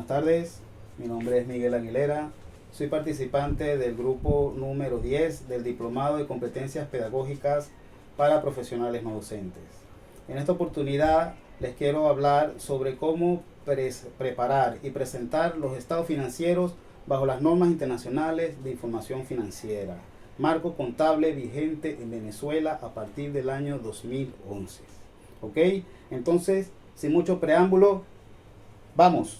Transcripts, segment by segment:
Buenas tardes, mi nombre es Miguel Aguilera, soy participante del grupo número 10 del Diplomado de Competencias Pedagógicas para Profesionales No Docentes. En esta oportunidad les quiero hablar sobre cómo preparar y presentar los estados financieros bajo las normas internacionales de información financiera, marco contable vigente en Venezuela a partir del año 2011. ¿Ok? Entonces, sin mucho preámbulo, vamos.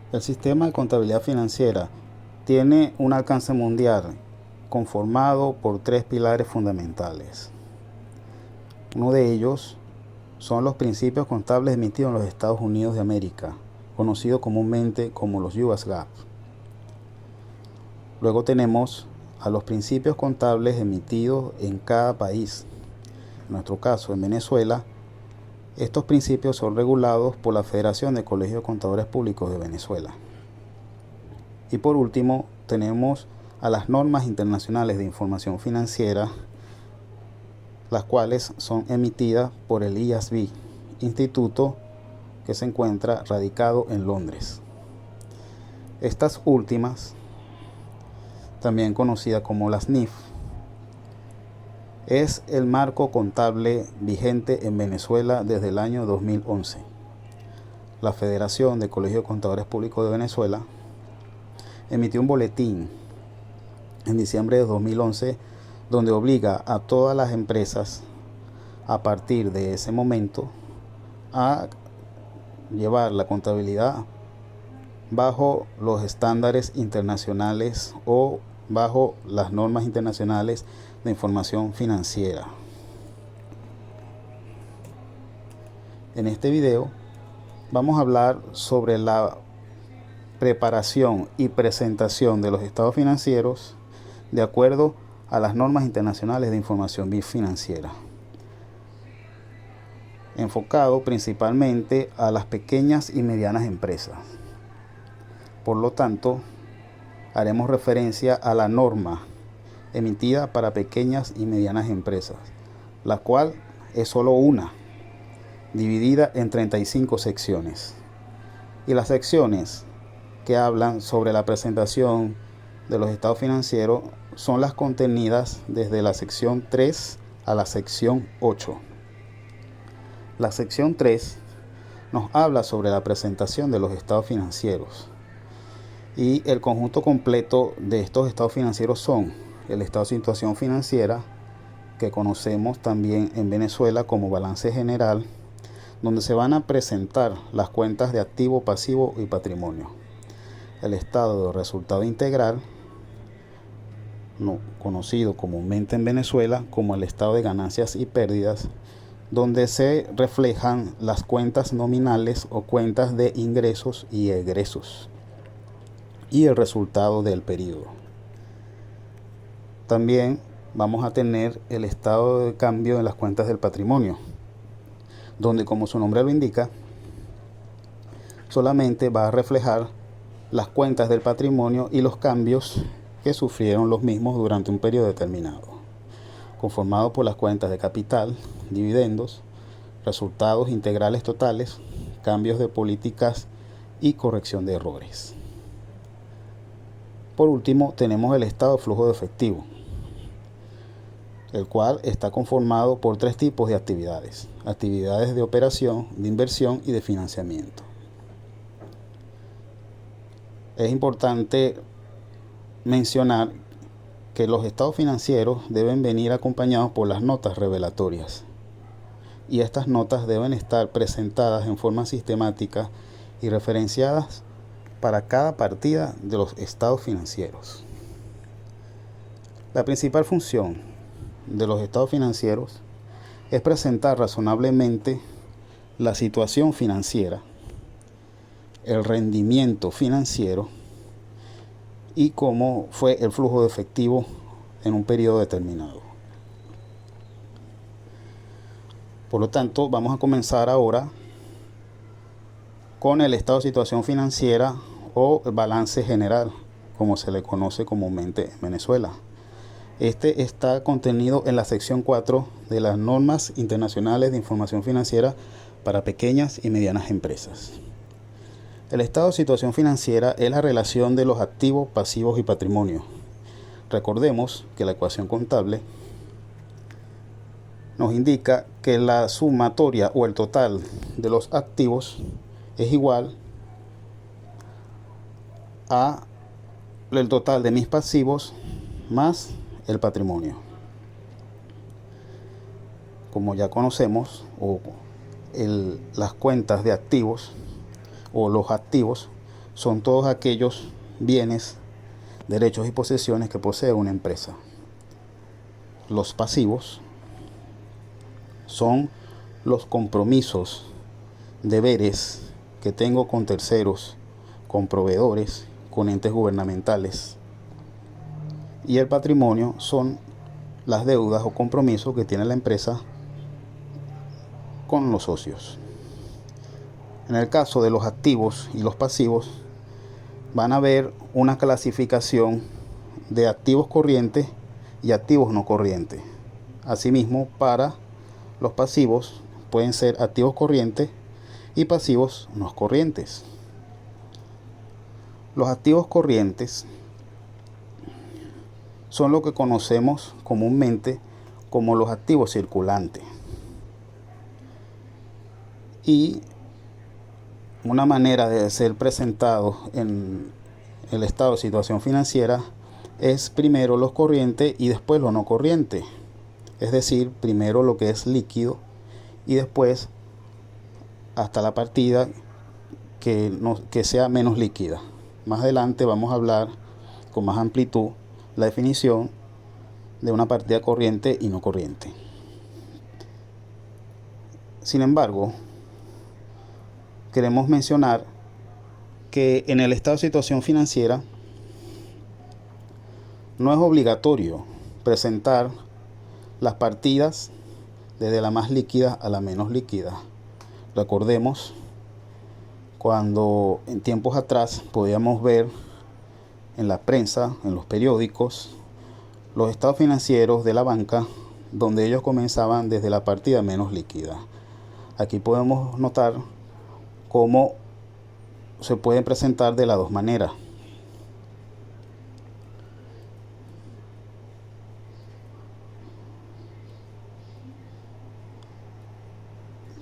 El sistema de contabilidad financiera tiene un alcance mundial conformado por tres pilares fundamentales. Uno de ellos son los principios contables emitidos en los Estados Unidos de América, conocidos comúnmente como los US GAAP. Luego tenemos a los principios contables emitidos en cada país. En nuestro caso, en Venezuela, estos principios son regulados por la Federación de Colegios de Contadores Públicos de Venezuela. Y por último, tenemos a las normas internacionales de información financiera, las cuales son emitidas por el IASB, instituto que se encuentra radicado en Londres. Estas últimas, también conocidas como las NIF, es el marco contable vigente en Venezuela desde el año 2011. La Federación de Colegios de Contadores Públicos de Venezuela emitió un boletín en diciembre de 2011 donde obliga a todas las empresas a partir de ese momento a llevar la contabilidad bajo los estándares internacionales o bajo las normas internacionales de información financiera. En este video vamos a hablar sobre la preparación y presentación de los estados financieros de acuerdo a las normas internacionales de información financiera, enfocado principalmente a las pequeñas y medianas empresas. Por lo tanto, haremos referencia a la norma emitida para pequeñas y medianas empresas, la cual es solo una, dividida en 35 secciones. Y las secciones que hablan sobre la presentación de los estados financieros son las contenidas desde la sección 3 a la sección 8. La sección 3 nos habla sobre la presentación de los estados financieros. Y el conjunto completo de estos estados financieros son el estado de situación financiera, que conocemos también en Venezuela como balance general, donde se van a presentar las cuentas de activo, pasivo y patrimonio. El estado de resultado integral, conocido comúnmente en Venezuela como el estado de ganancias y pérdidas, donde se reflejan las cuentas nominales o cuentas de ingresos y egresos y el resultado del periodo. También vamos a tener el estado de cambio en las cuentas del patrimonio, donde, como su nombre lo indica, solamente va a reflejar las cuentas del patrimonio y los cambios que sufrieron los mismos durante un periodo determinado, conformado por las cuentas de capital, dividendos, resultados integrales totales, cambios de políticas y corrección de errores. Por último, tenemos el estado de flujo de efectivo, el cual está conformado por tres tipos de actividades: actividades de operación, de inversión y de financiamiento. Es importante mencionar que los estados financieros deben venir acompañados por las notas revelatorias, y estas notas deben estar presentadas en forma sistemática y referenciadas para cada partida de los estados financieros. La principal función de los estados financieros es presentar razonablemente la situación financiera, el rendimiento financiero y cómo fue el flujo de efectivo en un periodo determinado. Por lo tanto, vamos a comenzar ahora con el estado de situación financiera o el balance general, como se le conoce comúnmente en Venezuela. Este está contenido en la sección 4 de las normas internacionales de información financiera para pequeñas y medianas empresas. El estado de situación financiera es la relación de los activos, pasivos y patrimonio. Recordemos que la ecuación contable nos indica que la sumatoria o el total de los activos es igual a el total de mis pasivos más el patrimonio. Como ya conocemos, las cuentas de activos o los activos son todos aquellos bienes, derechos y posesiones que posee una empresa. Los pasivos son los compromisos, deberes que tengo con terceros, con proveedores, con entes gubernamentales. Y el patrimonio son las deudas o compromisos que tiene la empresa con los socios. En el caso de los activos y los pasivos, van a haber una clasificación de activos corrientes y activos no corrientes. Asimismo, para los pasivos pueden ser activos corrientes y pasivos no corrientes. Los activos corrientes son lo que conocemos comúnmente como los activos circulantes. Y una manera de ser presentados en el estado de situación financiera es primero los corrientes y después los no corrientes. Es decir, primero lo que es líquido y después hasta la partida que sea menos líquida. Más adelante vamos a hablar con más amplitud la definición de una partida corriente y no corriente. Sin embargo, queremos mencionar que en el estado de situación financiera no es obligatorio presentar las partidas desde la más líquida a la menos líquida. Recordemos cuando en tiempos atrás podíamos ver en la prensa, en los periódicos, los estados financieros de la banca, donde ellos comenzaban desde la partida menos líquida. Aquí podemos notar cómo se pueden presentar de las dos maneras.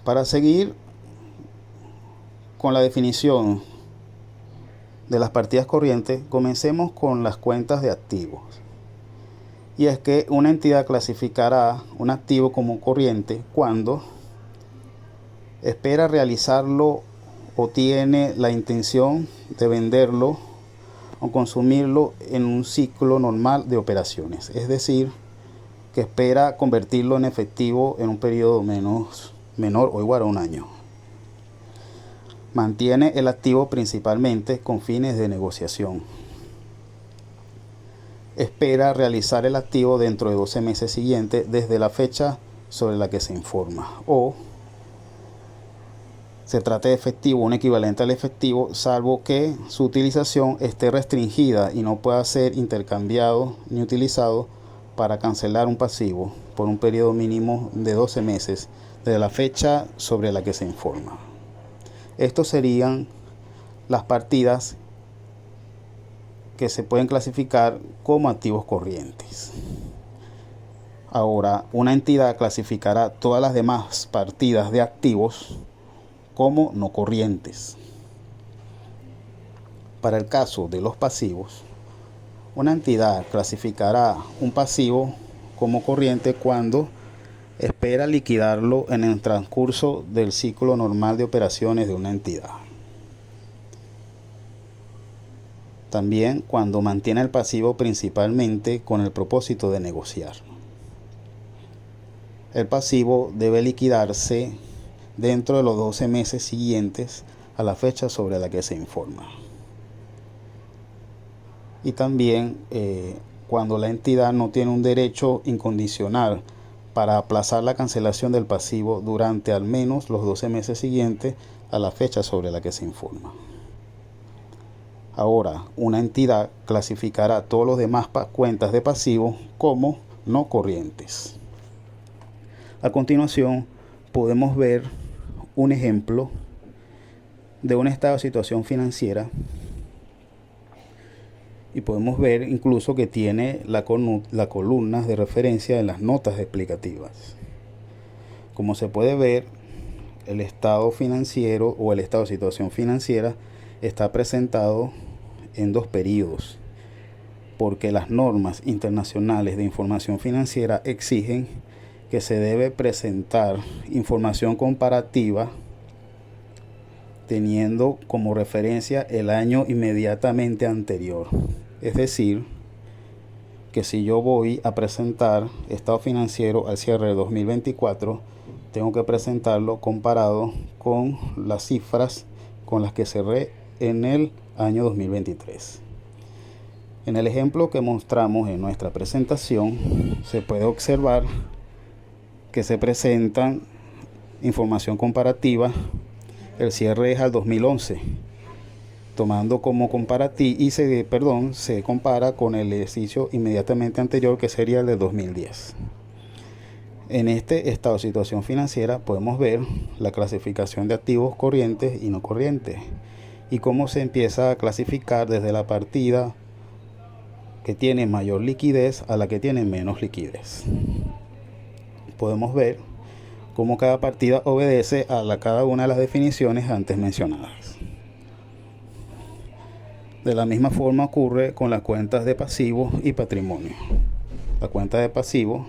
Para seguir con la definición de las partidas corrientes, comencemos con las cuentas de activos. Y es que una entidad clasificará un activo como corriente cuando espera realizarlo o tiene la intención de venderlo o consumirlo en un ciclo normal de operaciones. Es decir, que espera convertirlo en efectivo en un periodo menor o igual a un año. Mantiene el activo principalmente con fines de negociación. Espera realizar el activo dentro de 12 meses siguientes desde la fecha sobre la que se informa. O se trata de efectivo, un equivalente al efectivo, salvo que su utilización esté restringida y no pueda ser intercambiado ni utilizado para cancelar un pasivo por un periodo mínimo de 12 meses desde la fecha sobre la que se informa. Estos serían las partidas que se pueden clasificar como activos corrientes. Ahora, una entidad clasificará todas las demás partidas de activos como no corrientes. Para el caso de los pasivos, una entidad clasificará un pasivo como corriente cuando espera liquidarlo en el transcurso del ciclo normal de operaciones de una entidad. También cuando mantiene el pasivo principalmente con el propósito de negociar. El pasivo debe liquidarse dentro de los 12 meses siguientes a la fecha sobre la que se informa. Y también cuando la entidad no tiene un derecho incondicional para aplazar la cancelación del pasivo durante al menos los 12 meses siguientes a la fecha sobre la que se informa. Ahora, una entidad clasificará todos los demás cuentas de pasivos como no corrientes. A continuación, podemos ver un ejemplo de un estado de situación financiera, y podemos ver incluso que tiene la columna de referencia en las notas explicativas. Como se puede ver, el estado financiero o el estado de situación financiera está presentado en dos periodos, porque las normas internacionales de información financiera exigen que se debe presentar información comparativa teniendo como referencia el año inmediatamente anterior. Es decir, que si yo voy a presentar estado financiero al cierre de 2024, tengo que presentarlo comparado con las cifras con las que cerré en el año 2023. En el ejemplo que mostramos en nuestra presentación, se puede observar que se presentan información comparativa. El cierre es al 2011, tomando como comparativo y se compara con el ejercicio inmediatamente anterior, que sería el de 2010. En este estado de situación financiera podemos ver la clasificación de activos corrientes y no corrientes y cómo se empieza a clasificar desde la partida que tiene mayor liquidez a la que tiene menos liquidez. Podemos ver cómo cada partida obedece a cada una de las definiciones antes mencionadas. De la misma forma ocurre con las cuentas de pasivos y patrimonio. Las cuentas de pasivos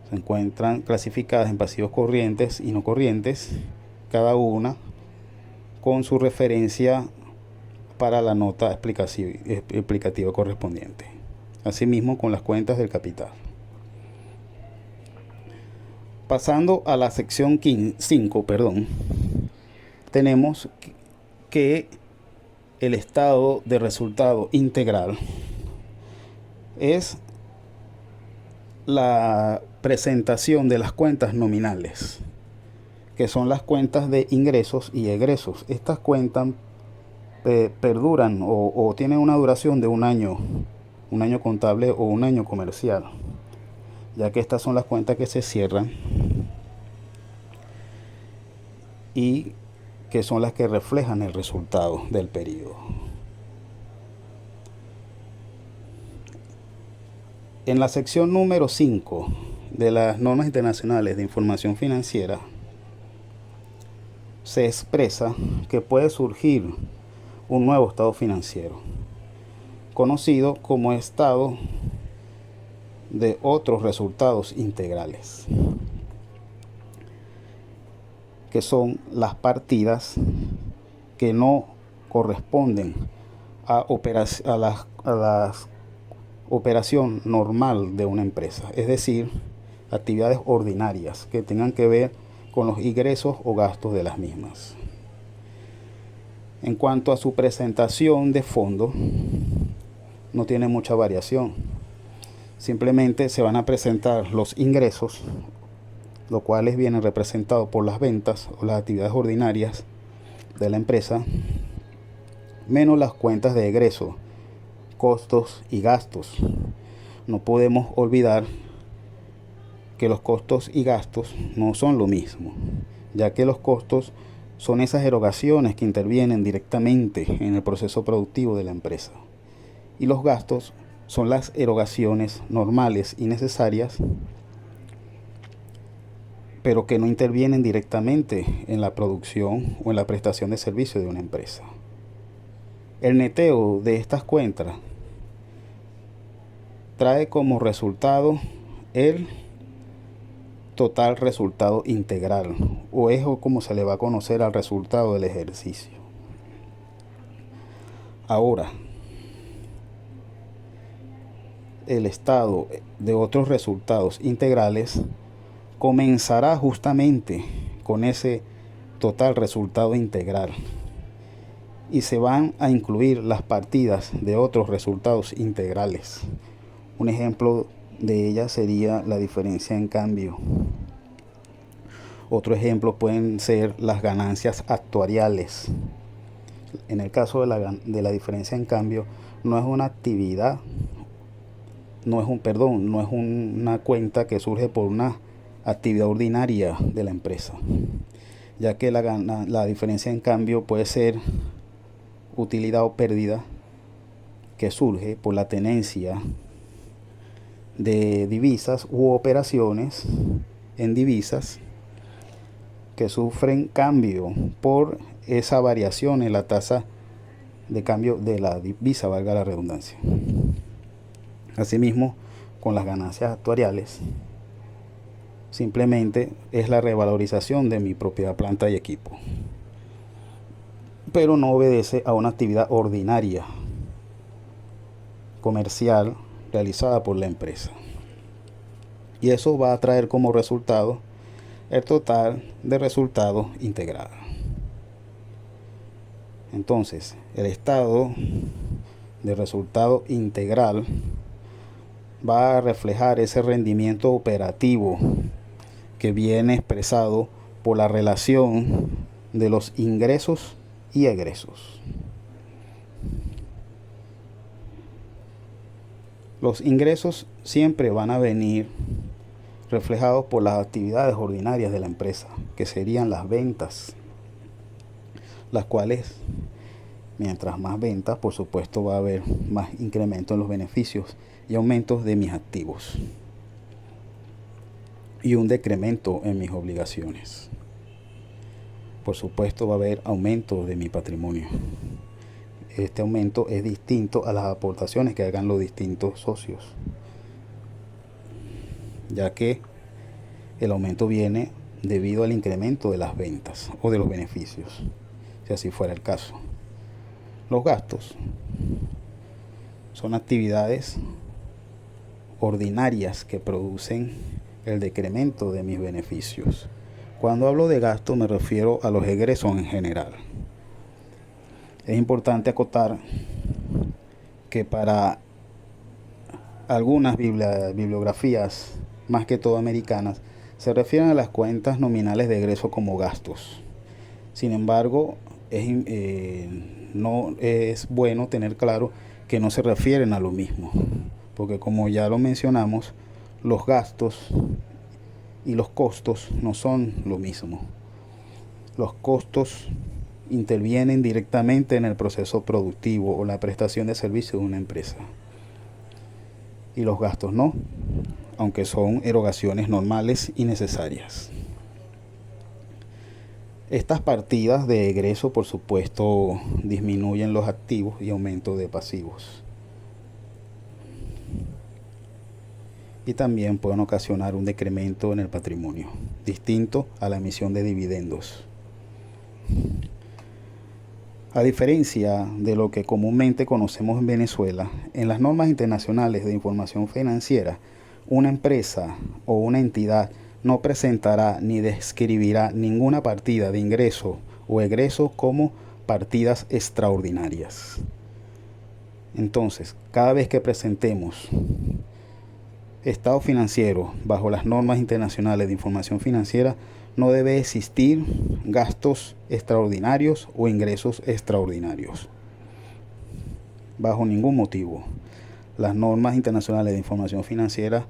se encuentran clasificadas en pasivos corrientes y no corrientes, cada una con su referencia para la nota explicativa correspondiente. Asimismo con las cuentas del capital. Pasando a la sección 5, tenemos que el estado de resultado integral es la presentación de las cuentas nominales, que son las cuentas de ingresos y egresos. Estas cuentas perduran o tienen una duración de un año contable o un año comercial, ya que estas son las cuentas que se cierran y que son las que reflejan el resultado del periodo. En la sección número 5 de las normas internacionales de información financiera se expresa que puede surgir un nuevo estado financiero, conocido como estado de otros resultados integrales, que son las partidas que no corresponden a la operación normal de una empresa, es decir, actividades ordinarias que tengan que ver con los ingresos o gastos de las mismas. En cuanto a su presentación de fondo, no tiene mucha variación. Simplemente se van a presentar los ingresos, los cuales vienen representados por las ventas o las actividades ordinarias de la empresa, menos las cuentas de egreso, costos y gastos. No podemos olvidar que los costos y gastos no son lo mismo, ya que los costos son esas erogaciones que intervienen directamente en el proceso productivo de la empresa, y los gastos son las erogaciones normales y necesarias, pero que no intervienen directamente en la producción o en la prestación de servicio de una empresa. El neteo de estas cuentas trae como resultado el total resultado integral, o es como se le va a conocer al resultado del ejercicio. Ahora, el estado de otros resultados integrales comenzará justamente con ese total resultado integral y se van a incluir las partidas de otros resultados integrales. Un ejemplo de ellas sería la diferencia en cambio. Otro ejemplo pueden ser las ganancias actuariales. En el caso de la diferencia en cambio, no es una actividad, no es una cuenta que surge por una actividad ordinaria de la empresa, ya que la diferencia en cambio puede ser utilidad o pérdida que surge por la tenencia de divisas u operaciones en divisas que sufren cambio por esa variación en la tasa de cambio de la divisa, valga la redundancia. Asimismo, con las ganancias actuariales, simplemente es la revalorización de mi propiedad, planta y equipo, pero no obedece a una actividad ordinaria comercial realizada por la empresa. Y eso va a traer como resultado el total de resultados integrado. Entonces, el estado de resultado integral va a reflejar ese rendimiento operativo que viene expresado por la relación de los ingresos y egresos. Los ingresos siempre van a venir reflejados por las actividades ordinarias de la empresa, que serían las ventas, las cuales, mientras más ventas, por supuesto va a haber más incremento en los beneficios y aumentos de mis activos, y un decremento en mis obligaciones. Por supuesto va a haber aumento de mi patrimonio. Este aumento es distinto a las aportaciones que hagan los distintos socios, ya que el aumento viene debido al incremento de las ventas o de los beneficios, si así fuera el caso. Los gastos son actividades ordinarias que producen el decremento de mis beneficios. Cuando hablo de gasto me refiero a los egresos en general. Es importante acotar que para algunas bibliografías, más que todo americanas, se refieren a las cuentas nominales de egreso como gastos. Sin embargo, no es bueno tener claro que no se refieren a lo mismo, porque como ya lo mencionamos, los gastos y los costos no son lo mismo. Los costos intervienen directamente en el proceso productivo o la prestación de servicio de una empresa, y los gastos no, aunque son erogaciones normales y necesarias. Estas partidas de egreso, por supuesto, disminuyen los activos y aumento de pasivos, y también pueden ocasionar un decremento en el patrimonio, distinto a la emisión de dividendos. A diferencia de lo que comúnmente conocemos en Venezuela, en las normas internacionales de información financiera, una empresa o una entidad no presentará ni describirá ninguna partida de ingreso o egreso como partidas extraordinarias. Entonces, cada vez que presentemos estado financiero bajo las normas internacionales de información financiera, no debe existir gastos extraordinarios o ingresos extraordinarios, bajo ningún motivo. Las normas internacionales de información financiera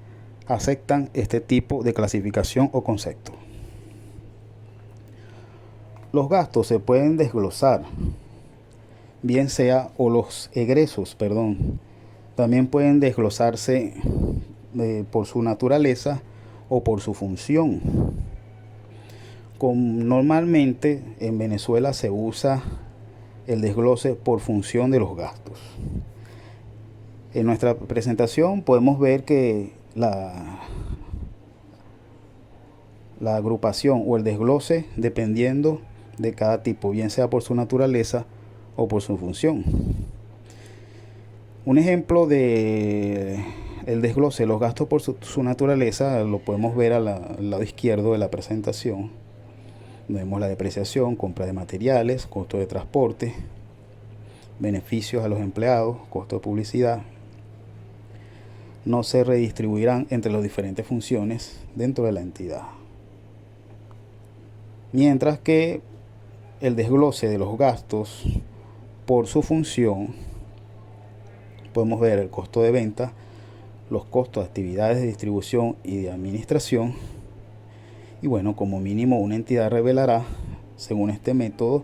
aceptan este tipo de clasificación o concepto. Los gastos se pueden desglosar, bien sea, o los egresos, también pueden desglosarse por su naturaleza o por su función. Normalmente en Venezuela se usa el desglose por función de los gastos. En nuestra presentación podemos ver que la agrupación o el desglose dependiendo de cada tipo, bien sea por su naturaleza o por su función. Un ejemplo de el desglose de los gastos por su naturaleza lo podemos ver al lado izquierdo de la presentación. Vemos la depreciación, compra de materiales, costo de transporte, beneficios a los empleados, costo de publicidad. No se redistribuirán entre las diferentes funciones dentro de la entidad. Mientras que el desglose de los gastos por su función, podemos ver el costo de venta, los costos de actividades de distribución y de administración. Y bueno, como mínimo una entidad revelará según este método,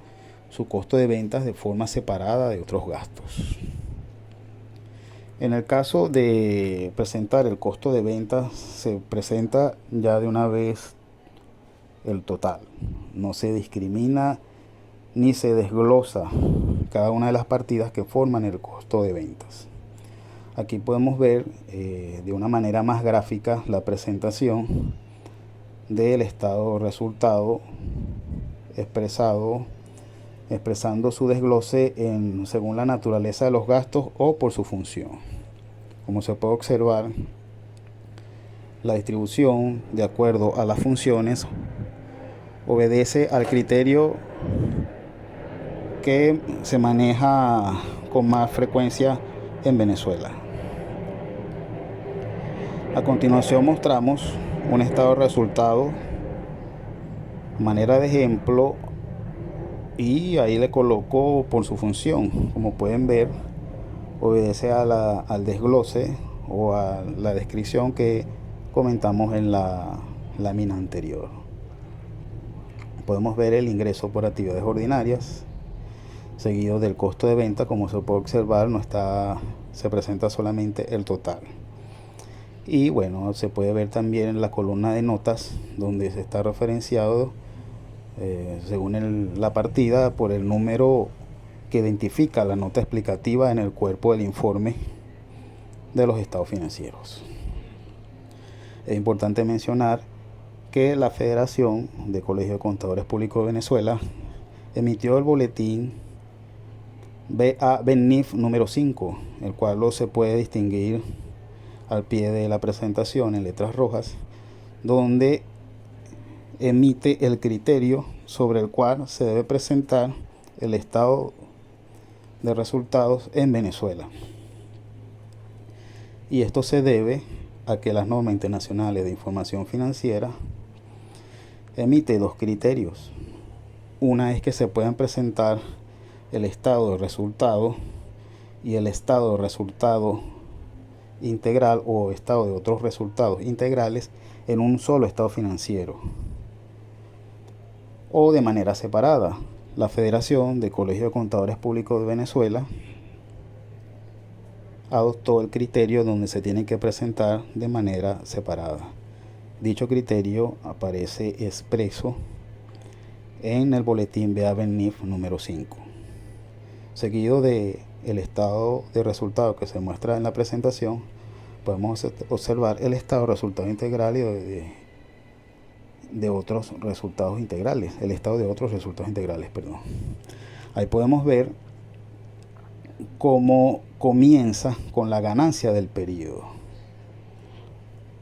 su costo de ventas de forma separada de otros gastos. En el caso de presentar el costo de ventas, se presenta ya de una vez el total. No se discrimina ni se desglosa cada una de las partidas que forman el costo de ventas. Aquí podemos ver de una manera más gráfica la presentación del estado resultado expresando su desglose según la naturaleza de los gastos o por su función. Como se puede observar, la distribución de acuerdo a las funciones obedece al criterio que se maneja con más frecuencia en Venezuela. A continuación mostramos un estado de resultado, manera de ejemplo, y ahí le coloco por su función. Como pueden ver, obedece al desglose o a la descripción que comentamos en la lámina anterior. Podemos ver el ingreso por actividades ordinarias, seguido del costo de venta. Como se puede observar, se presenta solamente el total. Y bueno, se puede ver también en la columna de notas, donde se está referenciado según la partida por el número que identifica la nota explicativa en el cuerpo del informe de los estados financieros. Es importante mencionar que la Federación de Colegios de Contadores Públicos de Venezuela emitió el boletín BA-BENIF número 5, el cual se puede distinguir al pie de la presentación en letras rojas, donde emite el criterio sobre el cual se debe presentar el estado de resultados en Venezuela. Y esto se debe a que las normas internacionales de información financiera emite dos criterios. Una es que se puedan presentar el estado de resultado y el estado de resultado integral o estado de otros resultados integrales en un solo estado financiero o de manera separada. La Federación de Colegios de Contadores Públicos de Venezuela adoptó el criterio donde se tienen que presentar de manera separada. Dicho criterio aparece expreso en el boletín BA-BENIF número 5, seguido de el estado de resultado que se muestra en la presentación. Podemos observar el estado de resultado integral y de otros resultados integrales, el estado de otros resultados integrales, perdón. Ahí podemos ver cómo comienza con la ganancia del periodo.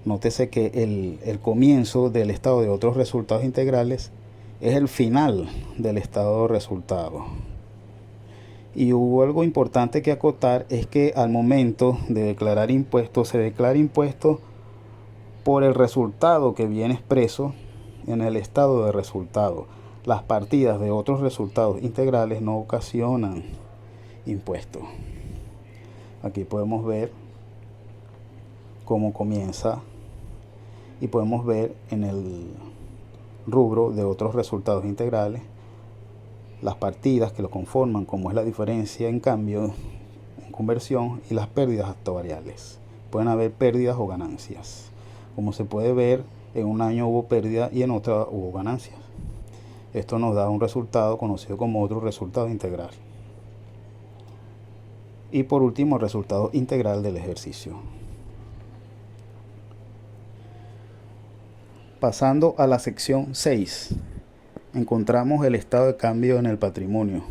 Nótese que el comienzo del estado de otros resultados integrales es el final del estado de resultado. Y hubo algo importante que acotar, es que al momento de declarar impuestos, se declara impuesto por el resultado que viene expreso en el estado de resultado. Las partidas de otros resultados integrales no ocasionan impuesto. Aquí podemos ver cómo comienza y podemos ver en el rubro de otros resultados integrales las partidas que lo conforman, como es la diferencia en cambio, en conversión, y las pérdidas actuariales. Pueden haber pérdidas o ganancias. Como se puede ver, en un año hubo pérdida y en otro hubo ganancias. Esto nos da un resultado conocido como otro resultado integral. Y por último, el resultado integral del ejercicio. Pasando a la sección 6, encontramos el estado de cambio en el patrimonio.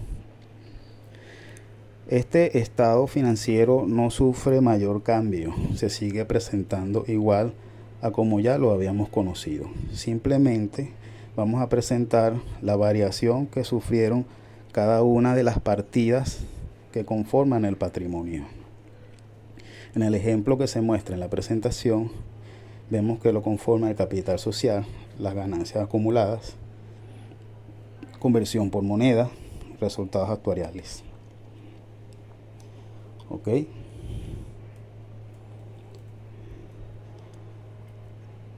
Este estado financiero no sufre mayor cambio, se sigue presentando igual a como ya lo habíamos conocido. Simplemente vamos a presentar la variación que sufrieron cada una de las partidas que conforman el patrimonio. En el ejemplo que se muestra en la presentación, vemos que lo conforma el capital social, las ganancias acumuladas, conversión por moneda, resultados actuariales. ¿Ok?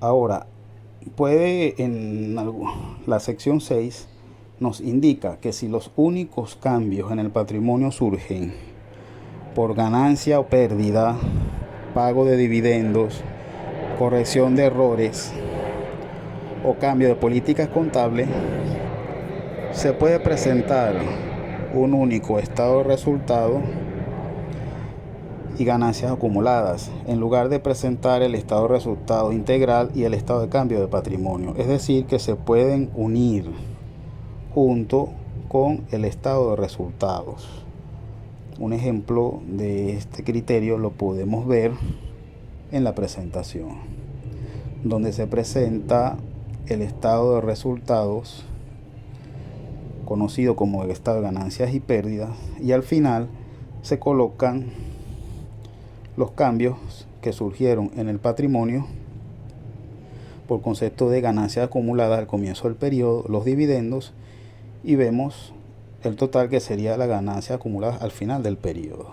Ahora, puede en la sección 6 nos indica que si los únicos cambios en el patrimonio surgen por ganancia o pérdida, pago de dividendos, corrección de errores o cambio de políticas contables, se puede presentar un único estado de resultado y ganancias acumuladas, en lugar de presentar el estado de resultado integral y el estado de cambio de patrimonio. Es decir, que se pueden unir junto con el estado de resultados. Un ejemplo de este criterio lo podemos ver en la presentación, donde se presenta el estado de resultados, conocido como el estado de ganancias y pérdidas, y al final se colocan los cambios que surgieron en el patrimonio por concepto de ganancias acumuladas al comienzo del periodo, los dividendos, y vemos el total, que sería la ganancia acumulada al final del periodo.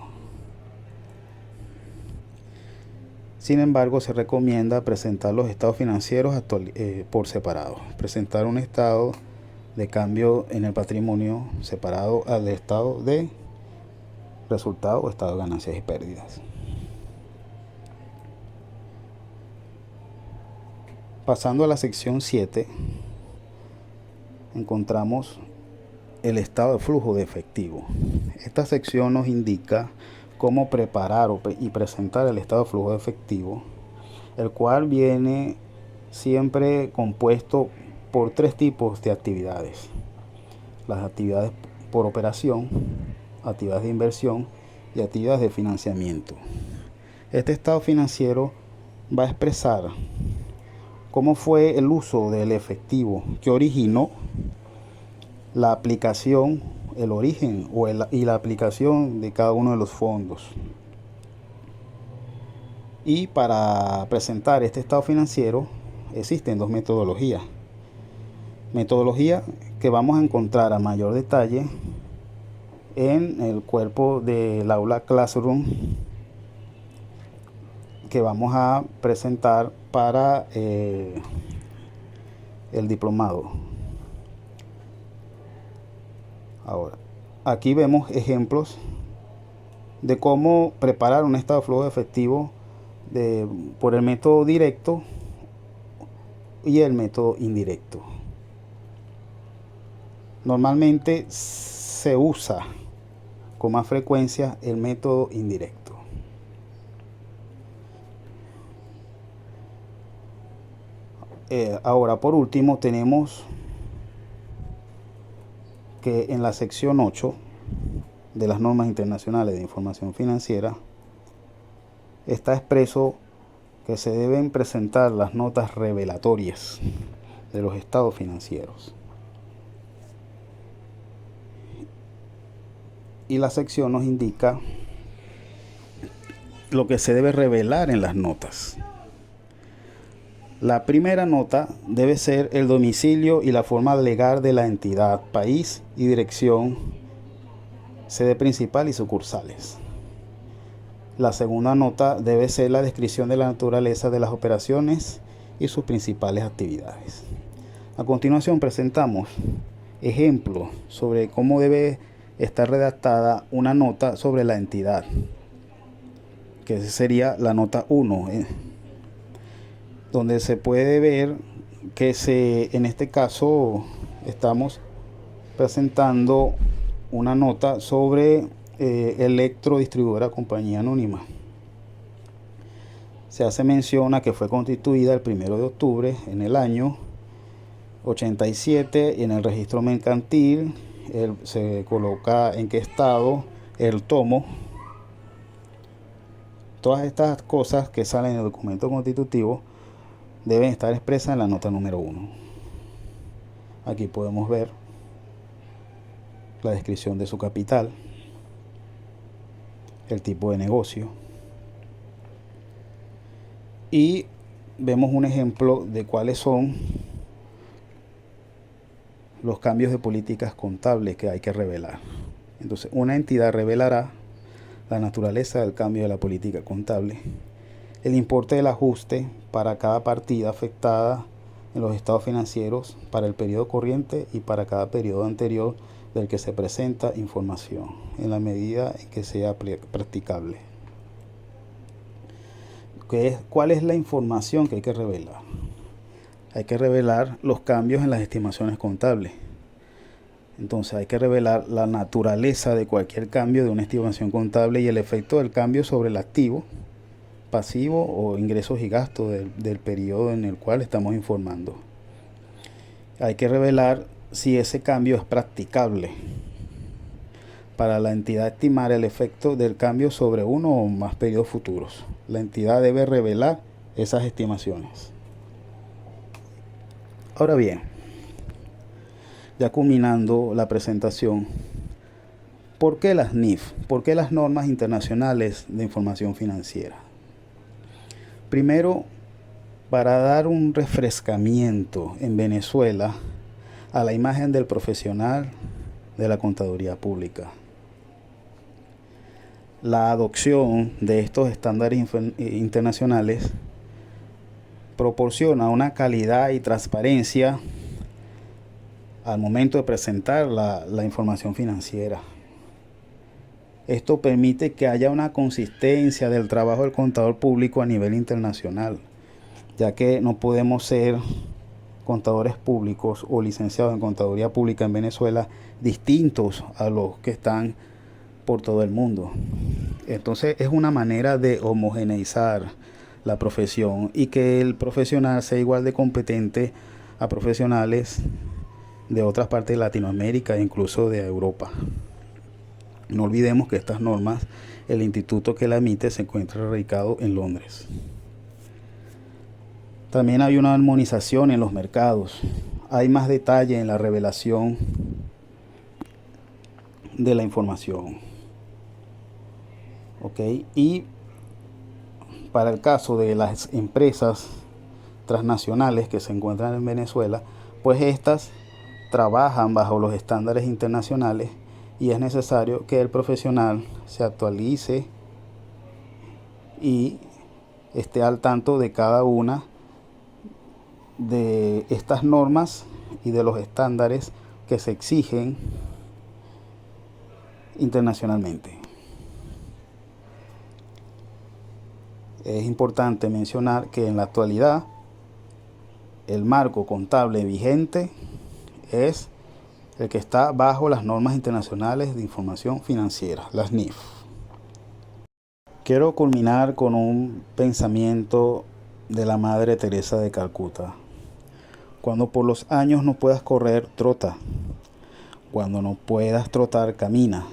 Sin embargo, se recomienda presentar los estados financieros por separado. Presentar un estado de cambio en el patrimonio separado al estado de resultado o estado de ganancias y pérdidas. Pasando a la sección 7, encontramos el estado de flujo de efectivo. Esta sección nos indica cómo preparar y presentar el estado de flujo de efectivo, el cual viene siempre compuesto por 3 tipos de actividades: las actividades por operación, actividades de inversión y actividades de financiamiento. Este estado financiero va a expresar cómo fue el uso del efectivo que originó la aplicación, el origen y la aplicación de cada uno de los fondos. Y para presentar este estado financiero existen 2 metodologías. Metodología que vamos a encontrar a mayor detalle en el cuerpo del aula Classroom, que vamos a presentar para el diplomado. Ahora, aquí vemos ejemplos de cómo preparar un estado de flujo de efectivo por el método directo y el método indirecto. Normalmente se usa con más frecuencia el método indirecto. Ahora, por último, tenemos que en la sección 8 de las normas internacionales de información financiera está expreso que se deben presentar las notas revelatorias de los estados financieros. Y la sección nos indica lo que se debe revelar en las notas. La primera nota debe ser el domicilio y la forma legal de la entidad, país y dirección, sede principal y sucursales. La segunda nota debe ser la descripción de la naturaleza de las operaciones y sus principales actividades. A continuación presentamos ejemplos sobre cómo debe estar redactada una nota sobre la entidad, que sería la nota 1, donde se puede ver que en este caso estamos presentando una nota sobre Electrodistribuidora Compañía Anónima. Se hace mención a que fue constituida el 1 de octubre en el año 87 y en el registro mercantil se coloca en qué estado el tomo. Todas estas cosas que salen en el documento constitutivo deben estar expresas en la nota número 1. Aquí podemos ver la descripción de su capital, el tipo de negocio, y vemos un ejemplo de cuáles son los cambios de políticas contables que hay que revelar. Entonces, una entidad revelará la naturaleza del cambio de la política contable, el importe del ajuste para cada partida afectada en los estados financieros para el periodo corriente y para cada periodo anterior del que se presenta información, en la medida en que sea practicable. ¿Cuál es la información que hay que revelar? Hay que revelar los cambios en las estimaciones contables. Entonces hay que revelar la naturaleza de cualquier cambio de una estimación contable y el efecto del cambio sobre el activo, pasivo o ingresos y gastos del periodo en el cual estamos informando. Hay que revelar si ese cambio es practicable para la entidad estimar el efecto del cambio sobre uno o más periodos futuros. La entidad debe revelar esas estimaciones. Ahora bien, ya culminando la presentación, ¿por qué las NIF? ¿Por qué las normas internacionales de información financiera? Primero, para dar un refrescamiento en Venezuela a la imagen del profesional de la contaduría pública. La adopción de estos estándares internacionales proporciona una calidad y transparencia al momento de presentar la información financiera. Esto permite que haya una consistencia del trabajo del contador público a nivel internacional, ya que no podemos ser contadores públicos o licenciados en contaduría pública en Venezuela distintos a los que están por todo el mundo. Entonces es una manera de homogeneizar la profesión y que el profesional sea igual de competente a profesionales de otras partes de Latinoamérica e incluso de Europa. No olvidemos que estas normas, el instituto que la emite se encuentra radicado en Londres. También hay una armonización en los mercados. Hay más detalle en la revelación de la información. Y para el caso de las empresas transnacionales que se encuentran en Venezuela, pues estas trabajan bajo los estándares internacionales y es necesario que el profesional se actualice y esté al tanto de cada una de estas normas y de los estándares que se exigen internacionalmente. Es importante mencionar que en la actualidad el marco contable vigente es el que está bajo las normas internacionales de información financiera, las NIF. Quiero culminar con un pensamiento de la Madre Teresa de Calcuta. Cuando por los años no puedas correr, trota. Cuando no puedas trotar, camina.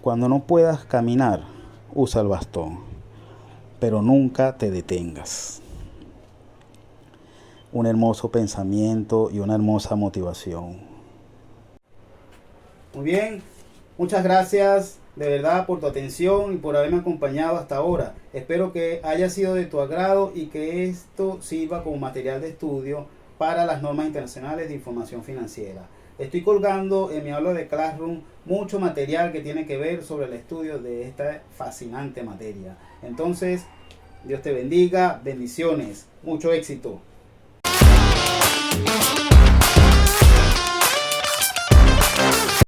Cuando no puedas caminar, usa el bastón. Pero nunca te detengas. Un hermoso pensamiento y una hermosa motivación. Muy bien, muchas gracias de verdad por tu atención y por haberme acompañado hasta ahora. Espero que haya sido de tu agrado y que esto sirva como material de estudio para las normas internacionales de información financiera. Estoy colgando en mi aula de Classroom mucho material que tiene que ver sobre el estudio de esta fascinante materia. Entonces, Dios te bendiga, bendiciones, mucho éxito.